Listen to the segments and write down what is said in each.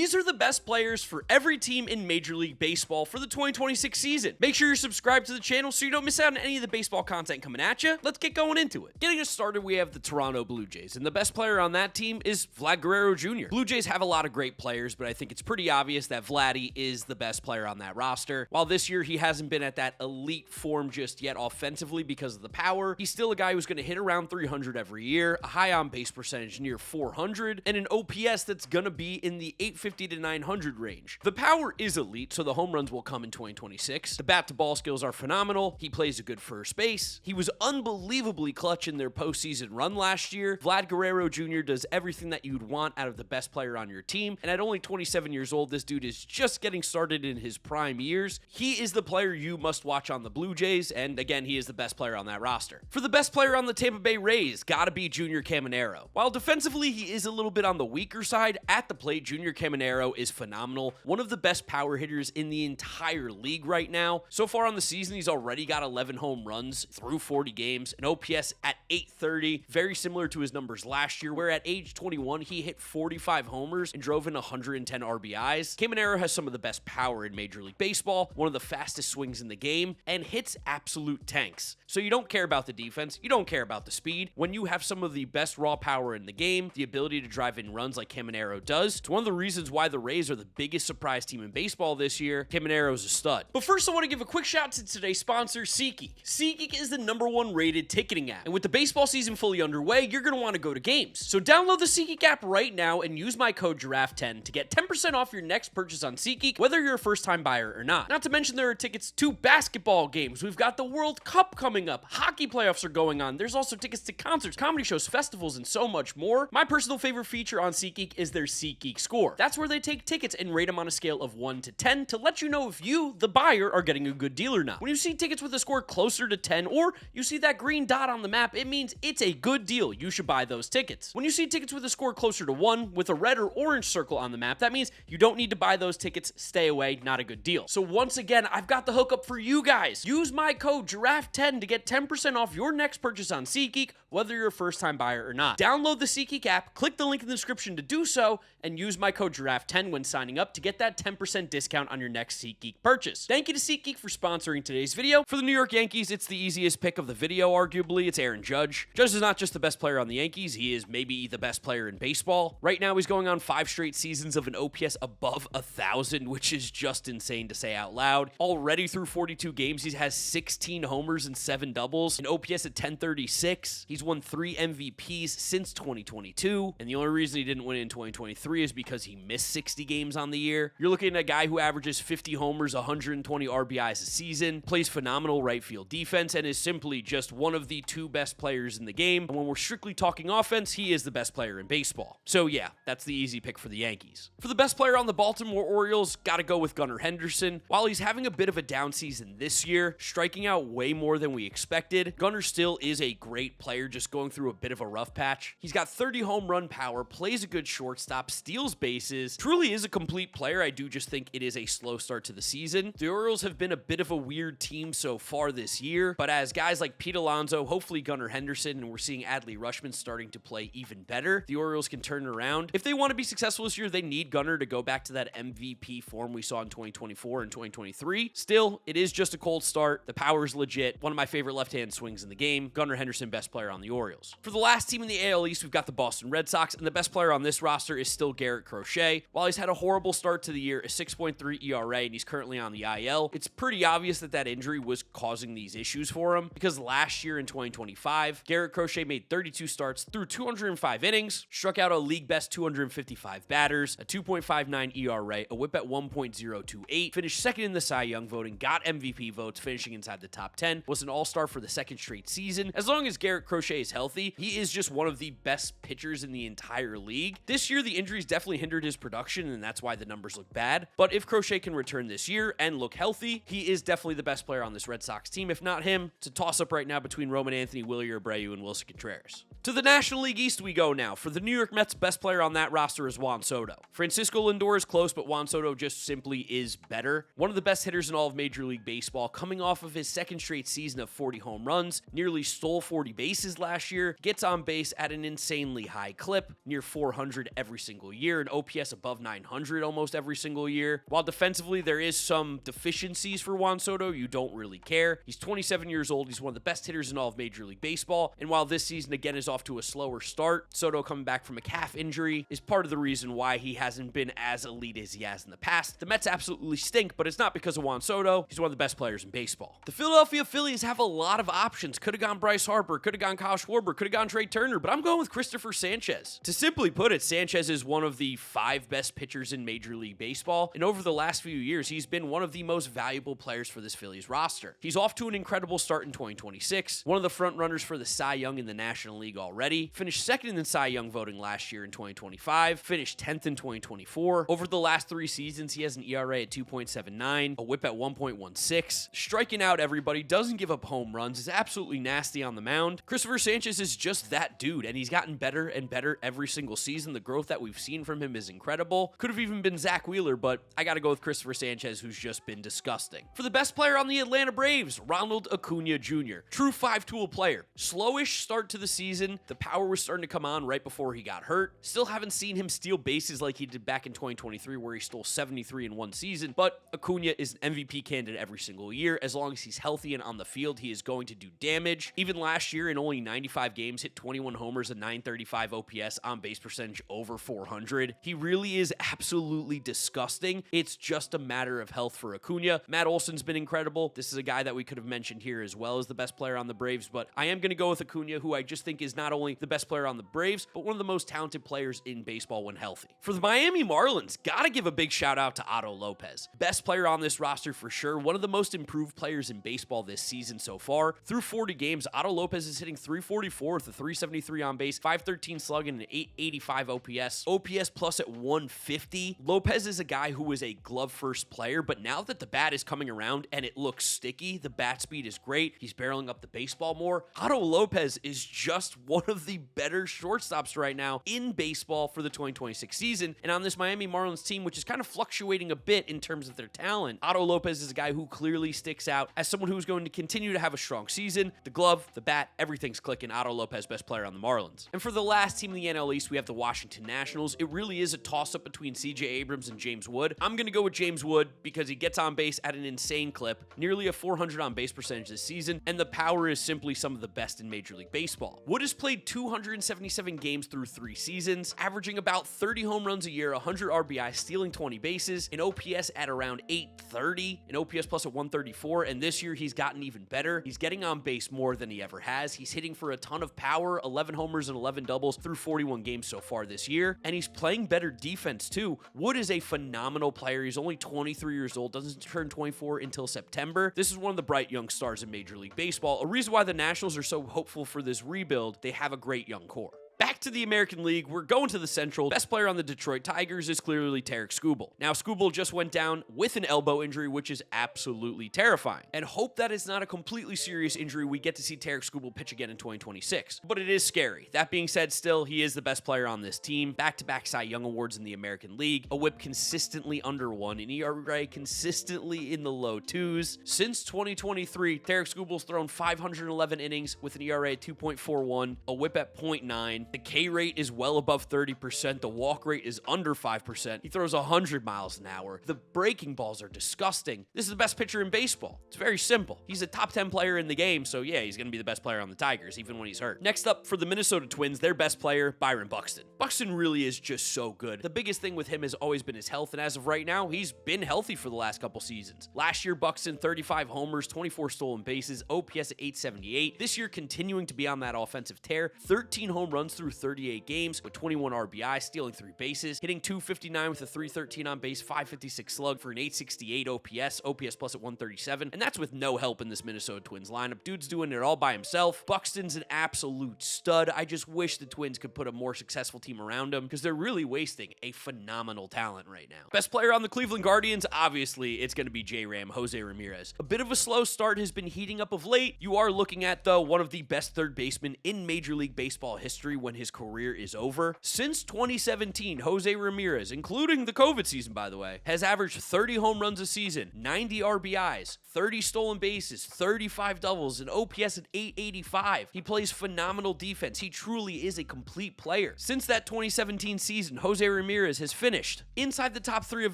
These are the best players for every team in Major League Baseball for the 2026 season. Make sure you're subscribed to the channel so you don't miss out on any of the baseball content coming at you. Let's get going into it. Getting us started, we have the Toronto Blue Jays, and the best player on that team is Vlad Guerrero Jr. Blue Jays have a lot of great players, but I think it's pretty obvious that Vladdy is the best player on that roster. While this year he hasn't been at that elite form just yet offensively because of the power, he's still a guy who's going to hit around 300 every year, a high on-base percentage near 400, and an OPS that's going to be in the 850 to 900 range. The power is elite, so the home runs will come in 2026. The bat-to-ball skills are phenomenal. He plays a good first base. He was unbelievably clutch in their postseason run last year. Vlad Guerrero Jr. does everything that you'd want out of the best player on your team, and at only 27 years old, this dude is just getting started in his prime years. He is the player you must watch on the Blue Jays, and again, he is the best player on that roster. For the best player on the Tampa Bay Rays, gotta be Junior Caminero. While defensively he is a little bit on the weaker side, at the plate, Junior Caminero is phenomenal. One of the best power hitters in the entire league right now. So far on the season, he's already got 11 home runs through 40 games, an OPS at 830, very similar to his numbers last year, where at age 21, he hit 45 homers and drove in 110 RBIs. Caminero has some of the best power in Major League Baseball, one of the fastest swings in the game, and hits absolute tanks. So you don't care about the defense, you don't care about the speed. When you have some of the best raw power in the game, the ability to drive in runs like Caminero does, it's one of the reasons why the Rays are the biggest surprise team in baseball this year. Caminero's a stud. But first, I want to give a quick shout to today's sponsor, SeatGeek. SeatGeek is the #1 rated ticketing app, and with the baseball season fully underway, you're going to want to go to games. So download the SeatGeek app right now and use my code Giraffe10 to get 10% off your next purchase on SeatGeek, whether you're a first-time buyer or not. Not to mention there are tickets to basketball games. We've got the World Cup coming up. Hockey playoffs are going on. There's also tickets to concerts, comedy shows, festivals, and so much more. My personal favorite feature on SeatGeek is their SeatGeek score. That's where they take tickets and rate them on a scale of 1 to 10 to let you know if you, the buyer, are getting a good deal or not. When you see tickets with a score closer to 10 or you see that green dot on the map, it means it's a good deal. You should buy those tickets. When you see tickets with a score closer to 1 with a red or orange circle on the map, that means you don't need to buy those tickets. Stay away, not a good deal. So once again, I've got the hookup for you guys. Use my code Giraffe10 to get 10% off your next purchase on SeatGeek, whether you're a first-time buyer or not. Download the SeatGeek app, click the link in the description to do so, and use my code Giraffe10 when signing up to get that 10% discount on your next SeatGeek purchase. Thank you to SeatGeek for sponsoring today's video. For the New York Yankees, it's the easiest pick of the video, arguably. It's Aaron Judge. Judge is not just the best player on the Yankees, he is maybe the best player in baseball. Right now, he's going on 5 straight seasons of an OPS above 1,000, which is just insane to say out loud. Already through 42 games, he has 16 homers and 7 doubles, an OPS at 1036. He's won 3 MVPs since 2022, and the only reason he didn't win it in 2023 is because he missed 60 games on the year. You're looking at a guy who averages 50 homers, 120 RBIs a season, plays phenomenal right field defense, and is simply just one of the 2 best players in the game. And when we're strictly talking offense, he is the best player in baseball. So yeah, that's the easy pick for the Yankees. For the best player on the Baltimore Orioles, gotta go with Gunnar Henderson. While he's having a bit of a down season this year, striking out way more than we expected, Gunnar still is a great player, just going through a bit of a rough patch. He's got 30 home run power, plays a good shortstop, steals bases, truly is a complete player. I do just think it is a slow start to the season. The Orioles have been a bit of a weird team so far this year, but as guys like Pete Alonso, hopefully Gunnar Henderson, and we're seeing Adley Rutschman starting to play even better, the Orioles can turn it around. If they want to be successful this year, they need Gunnar to go back to that MVP form we saw in 2024 and 2023. Still, it is just a cold start. The power is legit. One of my favorite left-hand swings in the game. Gunnar Henderson, best player on the Orioles. For the last team in the AL East, we've got the Boston Red Sox, and the best player on this roster is still Garrett Crochet. While he's had a horrible start to the year, a 6.3 ERA, and he's currently on the IL, it's pretty obvious that that injury was causing these issues for him, because last year in 2025, Garrett Crochet made 32 starts through 205 innings, struck out a league-best 255 batters, a 2.59 ERA, a whip at 1.028, finished second in the Cy Young voting, got MVP votes, finishing inside the top 10, was an all-star for the 2nd straight season. As long as Garrett Crochet is healthy, he is just one of the best pitchers in the entire league. This year, the injuries definitely hindered his production, and that's why the numbers look bad. But if Crochet can return this year and look healthy, he is definitely the best player on this Red Sox team. If not him, it's a toss-up right now between Roman Anthony, Wilyer Abreu, and Wilson Contreras. To the National League East we go now. For the New York Mets, best player on that roster is Juan Soto. Francisco Lindor is close, but Juan Soto just simply is better. One of the best hitters in all of Major League Baseball, coming off of his 2nd straight season of 40 home runs, nearly stole 40 bases last year, gets on base at an insanely high clip, near 400 every single single year, an OPS above 900 almost every single year. While defensively there is some deficiencies for Juan Soto, you don't really care. He's 27 years old. He's one of the best hitters in all of Major League Baseball. And while this season again is off to a slower start, Soto coming back from a calf injury is part of the reason why he hasn't been as elite as he has in the past. The Mets absolutely stink, but it's not because of Juan Soto. He's one of the best players in baseball. The Philadelphia Phillies have a lot of options. Could have gone Bryce Harper, could have gone Kyle Schwarber, could have gone Trey Turner, but I'm going with Christopher Sanchez. To simply put it, Sanchez is one of the 5 best pitchers in Major League Baseball, and over the last few years, he's been one of the most valuable players for this Phillies roster. He's off to an incredible start in 2026, one of the front runners for the Cy Young in the National League already, finished second in the Cy Young voting last year in 2025, finished 10th in 2024. Over the last 3 seasons, he has an ERA at 2.79, a whip at 1.16, striking out everybody, doesn't give up home runs, is absolutely nasty on the mound. Christopher Sanchez is just that dude, and he's gotten better and better every single season. The growth that we've seen from him is incredible. Could have even been Zach Wheeler, but I gotta go with Christopher Sanchez, who's just been disgusting. For the best player on the Atlanta Braves, Ronald Acuna Jr. True 5-tool player. Slowish start to the season. The power was starting to come on right before he got hurt. Still haven't seen him steal bases like he did back in 2023, where he stole 73 in one season, but Acuna is an MVP candidate every single year. As long as he's healthy and on the field, he is going to do damage. Even last year, in only 95 games, hit 21 homers, a 935 OPS, on base percentage over 400. He really is absolutely disgusting. It's just a matter of health for Acuna. Matt Olson's been incredible. This is a guy that we could have mentioned here as well as the best player on the Braves, but I am going to go with Acuna, who I just think is not only the best player on the Braves, but one of the most talented players in baseball when healthy. For the Miami Marlins, gotta give a big shout out to Otto Lopez. Best player on this roster for sure. One of the most improved players in baseball this season so far. Through 40 games, Otto Lopez is hitting 344 with a 373 on base, 513 slug, and an 885 OPS. OPS plus at 150. Lopez is a guy who is a glove first player, but now that the bat is coming around and it looks sticky, the bat speed is great. He's barreling up the baseball more. Otto Lopez is just one of the better shortstops right now in baseball for the 2026 season. And on this Miami Marlins team, which is kind of fluctuating a bit in terms of their talent, Otto Lopez is a guy who clearly sticks out as someone who's going to continue to have a strong season. The glove, the bat, everything's clicking. Otto Lopez, best player on the Marlins. And for the last team in the NL East, we have the Washington Nationals. It really is a toss-up between CJ Abrams and James Wood. I'm going to go with James Wood because he gets on base at an insane clip, nearly a 400 on base percentage this season, and the power is simply some of the best in Major League Baseball. Wood has played 277 games through 3 seasons, averaging about 30 home runs a year, 100 RBI, stealing 20 bases, an OPS at around 830, an OPS plus at 134, and this year he's gotten even better. He's getting on base more than he ever has. He's hitting for a ton of power, 11 homers and 11 doubles through 41 games so far this year, and he's playing better defense too. Wood is a phenomenal player. He's only 23 years old, doesn't turn 24 until September. This is one of the bright young stars in Major League Baseball. A reason why the Nationals are so hopeful for this rebuild. They have a great young core. Back to the American League, we're going to the Central. Best player on the Detroit Tigers is clearly Tarik Skubal. Now, Skubal just went down with an elbow injury, which is absolutely terrifying. And hope that it's not a completely serious injury. We get to see Tarik Skubal pitch again in 2026. But it is scary. That being said, still, he is the best player on this team. Back-to-back Cy Young Awards in the American League. A whip consistently under 1. An ERA consistently in the low 2s. Since 2023, Tarik Skubal's thrown 511 innings with an ERA at 2.41. A whip at 0.9. The K rate is well above 30%. The walk rate is under 5%. He throws 100 miles an hour. The breaking balls are disgusting. This is the best pitcher in baseball. It's very simple. He's a top 10 player in the game, so yeah, he's going to be the best player on the Tigers, even when he's hurt. Next up, for the Minnesota Twins, their best player, Byron Buxton. Buxton really is just so good. The biggest thing with him has always been his health, and as of right now, he's been healthy for the last couple seasons. Last year, Buxton, 35 homers, 24 stolen bases, OPS at 878. This year, continuing to be on that offensive tear, 13 home runs through 38 games with 21 RBI, stealing 3 bases, hitting 259 with a 313 on base, 556 slug for an 868 OPS plus at 137, and that's with no help in this Minnesota Twins lineup. Dude's doing it all by himself. Buxton's an absolute stud. I just wish the Twins could put a more successful team around him because they're really wasting a phenomenal talent right now. Best player on the Cleveland Guardians, obviously, it's going to be J-Ram, Jose Ramirez. A bit of a slow start has been heating up of late. You are looking at, though, one of the best third basemen in Major League Baseball history when when his career is over. Since 2017, Jose Ramirez, including the COVID season, by the way, has averaged 30 home runs a season, 90 RBIs, 30 stolen bases, 35 doubles, an OPS at 885. He plays phenomenal defense. He truly is a complete player. Since that 2017 season, Jose Ramirez has finished inside the top 3 of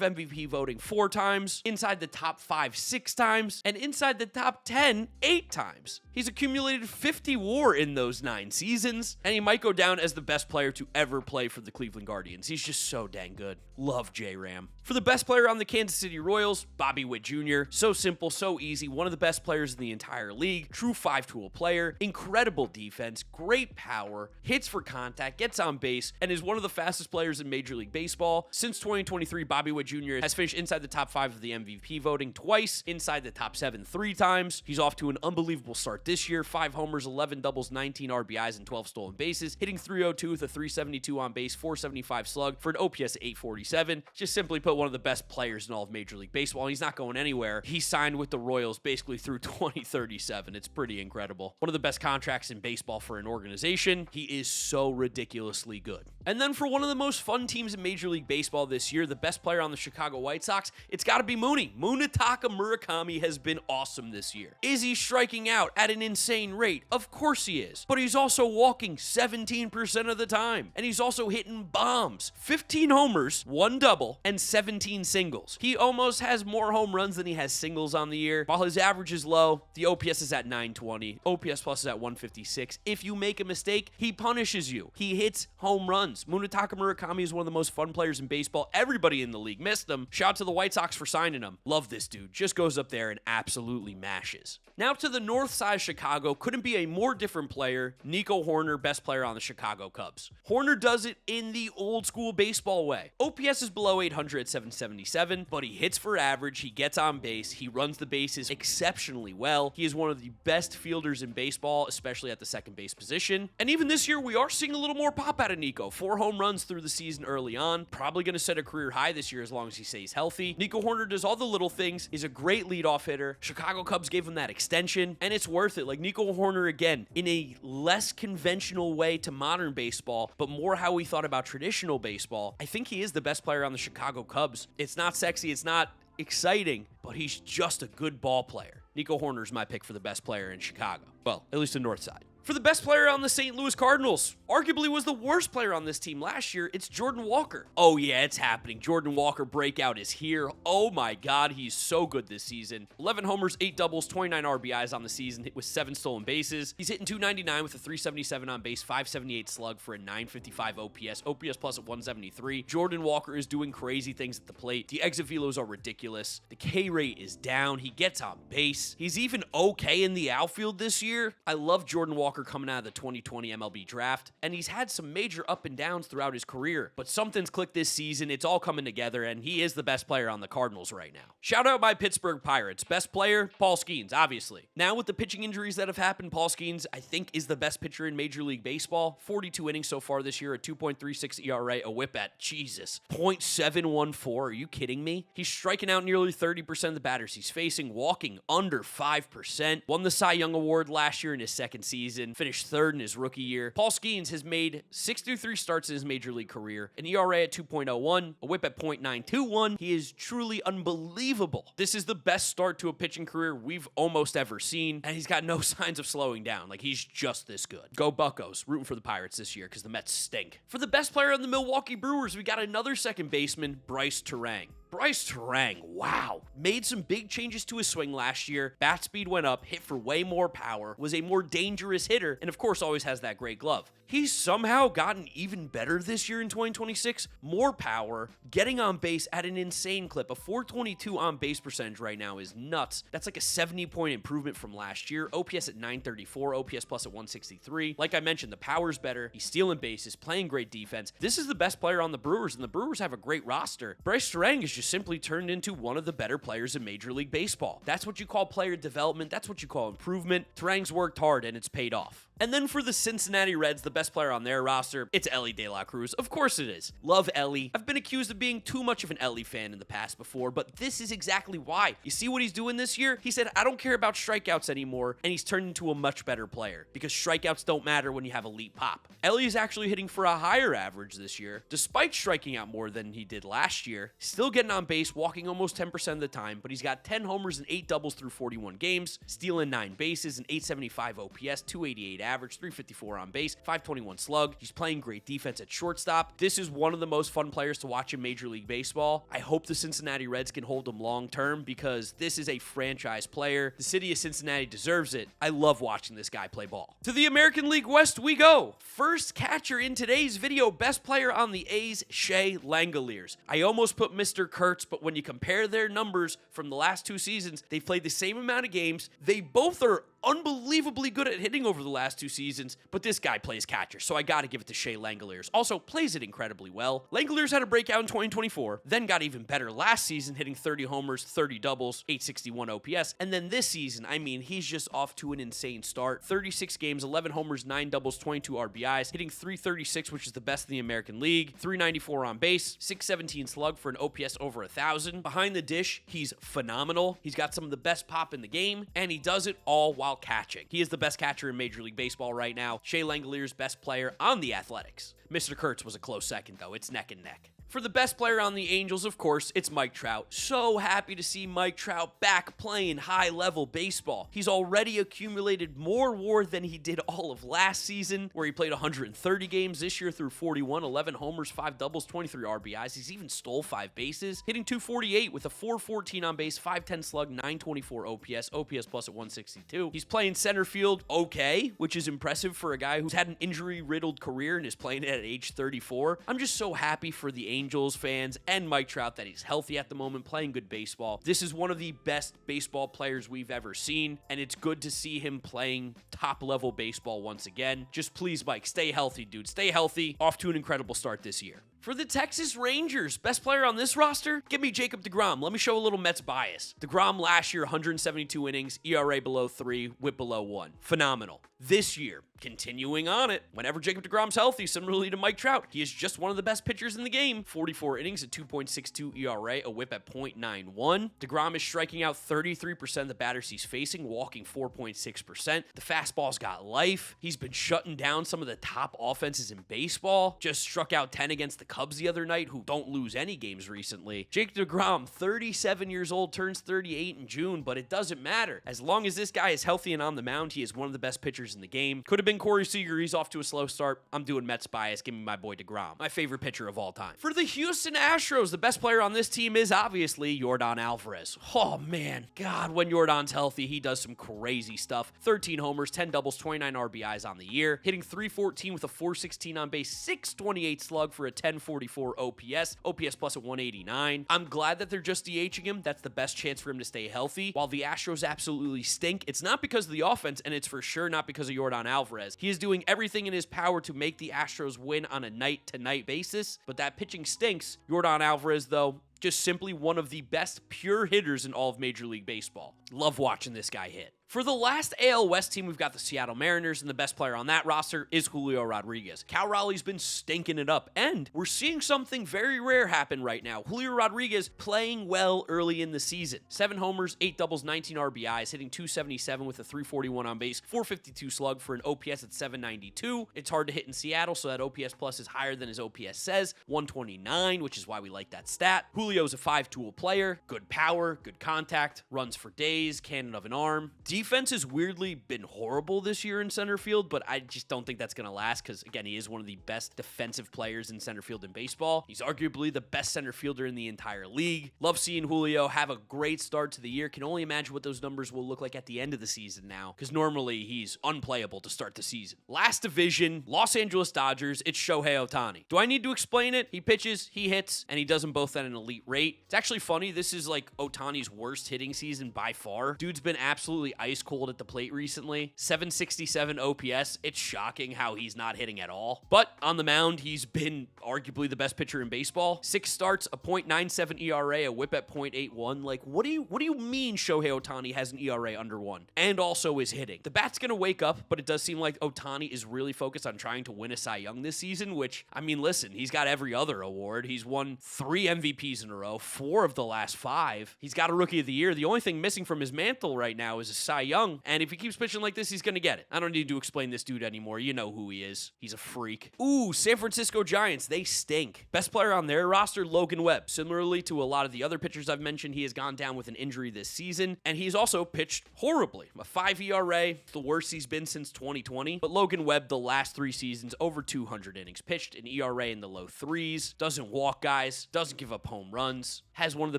MVP voting 4 times, inside the top 5 6 times, and inside the top 10 8 times. He's accumulated 50 WAR in those 9 seasons, and he might go down as the best player to ever play for the Cleveland Guardians. He's just so dang good. Love J-Ram. For the best player on the Kansas City Royals, Bobby Witt Jr. So simple, so easy, one of the best players in the entire league, true 5-tool player, incredible defense, great power, hits for contact, gets on base, and is one of the fastest players in Major League Baseball. Since 2023, Bobby Witt Jr. has finished inside the top 5 of the MVP voting twice, inside the top 7 3 times. He's off to an unbelievable start this year, 5 homers, 11 doubles, 19 RBIs, and 12 stolen bases, hitting .302 with a .372 on base, .475 slug for an OPS of 847. Just simply put, one of the best players in all of Major League Baseball, and he's not going anywhere. He signed with the Royals basically through 2037. It's pretty incredible. One of the best contracts in baseball for an organization. He is so ridiculously good. And then for one of the most fun teams in Major League Baseball this year, the best player on the Chicago White Sox, it's got to be Mooney. Munetaka Murakami has been awesome this year. Is he striking out at an insane rate? Of course he is. But he's also walking 17% of the time. And he's also hitting bombs. 15 homers, 1 double, and 17 singles. He almost has more home runs than he has singles on the year. While his average is low, the OPS is at 920. OPS plus is at 156. If you make a mistake, he punishes you. He hits home runs. Munetaka Murakami is one of the most fun players in baseball. Everybody in the league missed him. Shout out to the White Sox for signing him. Love this dude. Just goes up there and absolutely mashes. Now to the north side of Chicago, couldn't be a more different player. Nico Hoerner, best player on the Chicago Cubs. Hoerner does it in the old school baseball way. OPS is below 800 at 777, but he hits for average, he gets on base, he runs the bases exceptionally well. He is one of the best fielders in baseball, especially at the second base position. And even this year, we are seeing a little more pop out of Nico. 4 home runs through the season early on. Probably going to set a career high this year as long as he stays healthy. Nico Hoerner does all the little things, is a great leadoff hitter. Chicago Cubs gave him that extension, and it's worth it. Like Nico Hoerner, again, in a less conventional way to modern baseball, but more how we thought about traditional baseball. I think he is the best player on the Chicago Cubs. It's not sexy, it's not exciting, but he's just a good ball player. Nico Hoerner is my pick for the best player in Chicago. Well, at least the north side. For the best player on the St. Louis Cardinals, arguably was the worst player on this team last year, it's Jordan Walker. Oh yeah, it's happening. Jordan Walker breakout is here. Oh my God, he's so good this season. 11 homers, 8 doubles, 29 RBIs on the season, hit with 7 stolen bases. He's hitting .299 with a .377 on base, .578 slug for a .955 OPS. OPS plus at 173. Jordan Walker is doing crazy things at the plate. The exit velos are ridiculous. The K rate is down. He gets on base. He's even okay in the outfield this year. I love Jordan Walker coming out of the 2020 MLB draft, and he's had some major up and downs throughout his career, but something's clicked this season. It's all coming together, and he is the best player on the Cardinals right now. Shout out my Pittsburgh Pirates. Best player, Paul Skeens, obviously. Now with the pitching injuries that have happened, Paul Skeens, I think, is the best pitcher in Major League Baseball. 42 innings so far this year, a 2.36 ERA, a whip at, Jesus, .714. Are you kidding me? He's striking out nearly 30% of the batters he's facing, walking under 5%. Won the Cy Young Award last year in his second season, finished 3rd in his rookie year. Paul Skeens has made 63 starts in his Major League career, an ERA at 2.01, a whip at .921. He is truly unbelievable. This is the best start to a pitching career we've almost ever seen, and he's got no signs of slowing down. Like, he's just this good. Go Buccos. Rooting for the Pirates this year because the Mets stink. For the best player on the Milwaukee Brewers, we got another second baseman, Bryce Terang. Bryce Terang, wow. Made some big changes to his swing last year. Bat speed went up, hit for way more power, was a more dangerous hitter, and of course always has that great glove. He's somehow gotten even better this year in 2026. More power, getting on base at an insane clip. A .422 on base percentage right now is nuts. That's like a 70-point improvement from last year. OPS at 934, OPS plus at 163. Like I mentioned, the power's better. He's stealing bases, playing great defense. This is the best player on the Brewers, and the Brewers have a great roster. Bryce Terang is just simply turned into one of the better players in Major League Baseball. That's what you call player development. That's what you call improvement. Terang's worked hard, and it's paid off. And then for the Cincinnati Reds, the best player on their roster, it's Elly De La Cruz. Of course it is. Love Elly. I've been accused of being too much of an Elly fan in the past before, but this is exactly why. You see what he's doing this year? He said, I don't care about strikeouts anymore, and he's turned into a much better player because strikeouts don't matter when you have elite pop. Elly is actually hitting for a higher average this year, despite striking out more than he did last year. Still getting on base, walking almost 10% of the time, but he's got 10 homers and 8 doubles through 41 games, stealing 9 bases, an 875 OPS, 288 average, 354 on base, 521 slug. He's playing great defense at shortstop. This is one of the most fun players to watch in Major League Baseball. I hope the Cincinnati Reds can hold him long term because this is a franchise player. The city of Cincinnati deserves it. I love watching this guy play ball. To the American League West we go. First catcher in today's video, best player on the A's, Shea Langoliers. I almost put Mr. Kurtz, but when you compare their numbers from the last 2 seasons, they've played the same amount of games. They both are unbelievably good at hitting over the last 2 seasons, but this guy plays catcher, so I gotta give it to Shea Langoliers. Also, plays it incredibly well. Langoliers had a breakout in 2024, then got even better last season, hitting 30 homers, 30 doubles, 861 OPS, and then this season, I mean, he's just off to an insane start. 36 games, 11 homers, 9 doubles, 22 RBIs, hitting 336, which is the best in the American League, 394 on base, 617 slug for an OPS over 1,000. Behind the dish, he's phenomenal. He's got some of the best pop in the game, and he does it all while catching. He is the best catcher in Major League Baseball right now. Shea Langoliers, best player on the Athletics. Mr. Kurtz was a close second, though. It's neck and neck. For the best player on the Angels, of course, it's Mike Trout. So happy to see Mike Trout back playing high-level baseball. He's already accumulated more WAR than he did all of last season, where he played 130 games this year through 41, 11 homers, 5 doubles, 23 RBIs. He's even stole 5 bases, hitting 248 with a 414 on base, 510 slug, 924 OPS, OPS plus at 162. He's playing center field okay, which is impressive for a guy who's had an injury-riddled career and is playing it at age 34. I'm just so happy for the Angels fans and Mike Trout that he's healthy at the moment, playing good baseball. This is one of the best baseball players we've ever seen, and it's good to see him playing top-level baseball once again. Just please, Mike, stay healthy, dude. Stay healthy. Off to an incredible start this year. For the Texas Rangers, best player on this roster? Give me Jacob deGrom. Let me show a little Mets bias. deGrom last year, 172 innings, ERA below 3, WHIP below 1. Phenomenal. This year, continuing on it, whenever Jacob deGrom's healthy, similarly to Mike Trout, he is just one of the best pitchers in the game. 44 innings, a 2.62 ERA, a WHIP at .91. deGrom is striking out 33% of the batters he's facing, walking 4.6%. The fastball's got life. He's been shutting down some of the top offenses in baseball. Just struck out 10 against the Cubs the other night, who don't lose any games recently. Jake deGrom, 37 years old, turns 38 in June, but it doesn't matter. As long as this guy is healthy and on the mound, he is one of the best pitchers in the game. Could have been Corey Seager. He's off to a slow start. I'm doing Mets bias. Give me my boy deGrom, my favorite pitcher of all time. For the Houston Astros, the best player on this team is obviously Yordan Alvarez. Oh man, God, when Yordan's healthy, he does some crazy stuff. 13 homers, 10 doubles, 29 RBIs on the year, hitting 314 with a 416 on base, 628 slug for a 1044 OPS, OPS plus at 189. I'm glad that they're just DHing him. That's the best chance for him to stay healthy. While the Astros absolutely stink, it's not because of the offense, and it's for sure not because of Yordan Alvarez. He is doing everything in his power to make the Astros win on a night-to-night basis, but that pitching stinks. Yordan Alvarez, though, just simply one of the best pure hitters in all of Major League Baseball. Love watching this guy hit. For the last AL West team, we've got the Seattle Mariners, and the best player on that roster is Julio Rodriguez. Cal Raleigh's been stinking it up, and we're seeing something very rare happen right now. Julio Rodriguez playing well early in the season. 7 homers, 8 doubles, 19 RBIs, hitting 277 with a 341 on base, 452 slug for an OPS at 792. It's hard to hit in Seattle, so that OPS plus is higher than his OPS says, 129, which is why we like that stat. Julio's a 5-tool player, good power, good contact, runs for days, cannon of an arm. Defense has weirdly been horrible this year in center field, but I just don't think that's going to last because, again, he is one of the best defensive players in center field in baseball. He's arguably the best center fielder in the entire league. Love seeing Julio have a great start to the year. Can only imagine what those numbers will look like at the end of the season now, because normally he's unplayable to start the season. Last division, Los Angeles Dodgers, it's Shohei Ohtani. Do I need to explain it? He pitches, he hits, and he does them both at an elite rate. It's actually funny. This is like Ohtani's worst hitting season by far. Dude's been absolutely ice cold at the plate recently. 767 OPS. It's shocking how he's not hitting at all. But on the mound, he's been arguably the best pitcher in baseball. 6 starts, a .97 ERA, a whip at .81. Like, what do you mean Shohei Ohtani has an ERA under 1 and also is hitting? The bat's going to wake up, but it does seem like Ohtani is really focused on trying to win a Cy Young this season, which, I mean, listen, he's got every other award. He's won 3 MVPs in a row, 4 of the last 5. He's got a Rookie of the Year. The only thing missing from his mantle right now is a Cy Young, and if he keeps pitching like this, he's going to get it. I don't need to explain this dude anymore. You know who he is. He's a freak. Ooh, San Francisco Giants, they stink. Best player on their roster, Logan Webb. Similarly to a lot of the other pitchers I've mentioned, he has gone down with an injury this season, and he's also pitched horribly. A 5 ERA, the worst he's been since 2020, but Logan Webb, the last 3 seasons, over 200 innings pitched, an ERA in the low 3s, doesn't walk guys, doesn't give up home runs, has one of the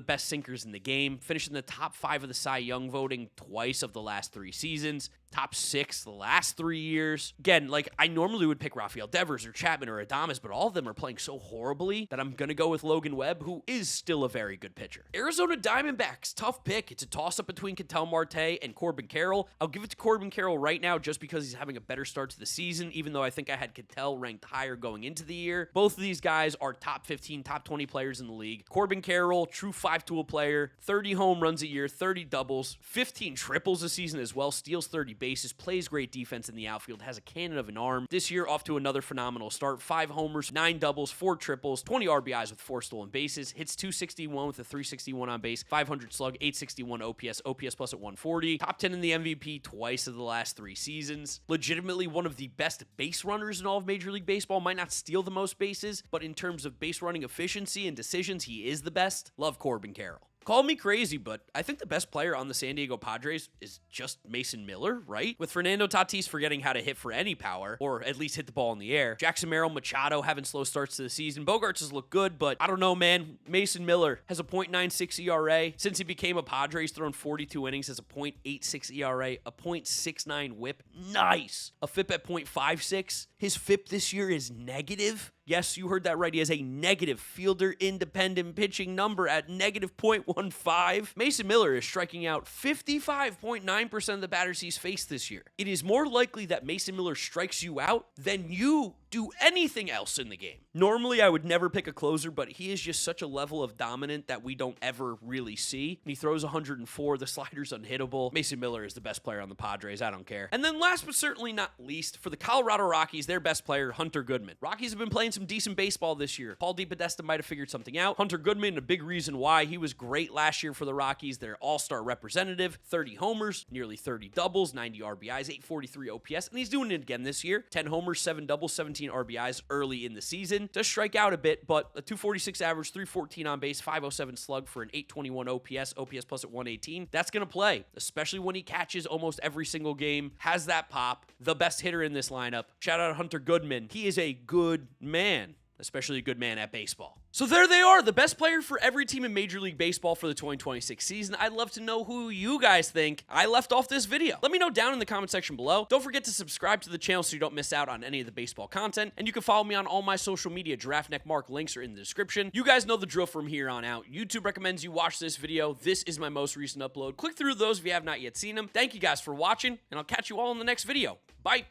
best sinkers in the game, finished in the top 5 of the Cy Young voting twice of the last 3 seasons, top 6 the last 3 years. Again, like, I normally would pick Rafael Devers or Chapman or Adames, but all of them are playing so horribly that I'm going to go with Logan Webb, who is still a very good pitcher. Arizona Diamondbacks, tough pick. It's a toss-up between Ketel Marte and Corbin Carroll. I'll give it to Corbin Carroll right now just because he's having a better start to the season, even though I think I had Ketel ranked higher going into the year. Both of these guys are top 15, top 20 players in the league. Corbin Carroll, true 5-tool player, 30 home runs a year, 30 doubles, 15 triples a season as well, steals 30 bases, plays great defense in the outfield, has a cannon of an arm. This year, off to another phenomenal start. 5 homers, 9 doubles, 4 triples, 20 RBIs with 4 stolen bases, hits .261 with a .361 on base, 500 slug, .861 OPS plus at 140. Top 10 in the MVP twice of the last 3 seasons. Legitimately one of the best base runners in all of Major League Baseball. Might not steal the most bases, but in terms of base running efficiency and decisions, he is the best. Love Corbin Carroll. Call me crazy, but I think the best player on the San Diego Padres is just Mason Miller, right? With Fernando Tatis forgetting how to hit for any power, or at least hit the ball in the air. Jackson Merrill, Machado having slow starts to the season. Bogarts has looked good, but I don't know, man. Mason Miller has a .96 ERA. Since he became a Padre, he's thrown 42 innings, has a .86 ERA, a .69 whip. Nice! A FIP at .56. His FIP this year is negative. Yes, you heard that right. He has a negative fielder independent pitching number at negative .15. Mason Miller is striking out 55.9% of the batters he's faced this year. It is more likely that Mason Miller strikes you out than you do anything else in the game. Normally, I would never pick a closer, but he is just such a level of dominant that we don't ever really see. And he throws 104. The slider's unhittable. Mason Miller is the best player on the Padres. I don't care. And then last but certainly not least, for the Colorado Rockies, their best player, Hunter Goodman. Rockies have been playing some decent baseball this year. Paul DePodesta might have figured something out. Hunter Goodman, a big reason why. He was great last year for the Rockies. Their all-star representative, 30 homers, nearly 30 doubles, 90 RBIs, 843 OPS, and he's doing it again this year. 10 homers, 7 doubles, 17 RBIs early in the season. Does strike out a bit, but a 246 average, 314 on base, 507 slug for an 821 OPS plus at 118. That's going to play, especially when he catches almost every single game, has that pop, the best hitter in this lineup. Shout out to Hunter Goodman. He is a good man, especially a good man at baseball. So there they are, the best player for every team in Major League Baseball for the 2026 season. I'd love to know who you guys think I left off this video. Let me know down in the comment section below. Don't forget to subscribe to the channel so you don't miss out on any of the baseball content. And you can follow me on all my social media. GiraffeNeckMarc links are in the description. You guys know the drill from here on out. YouTube recommends you watch this video. This is my most recent upload. Click through those if you have not yet seen them. Thank you guys for watching, and I'll catch you all in the next video. Bye.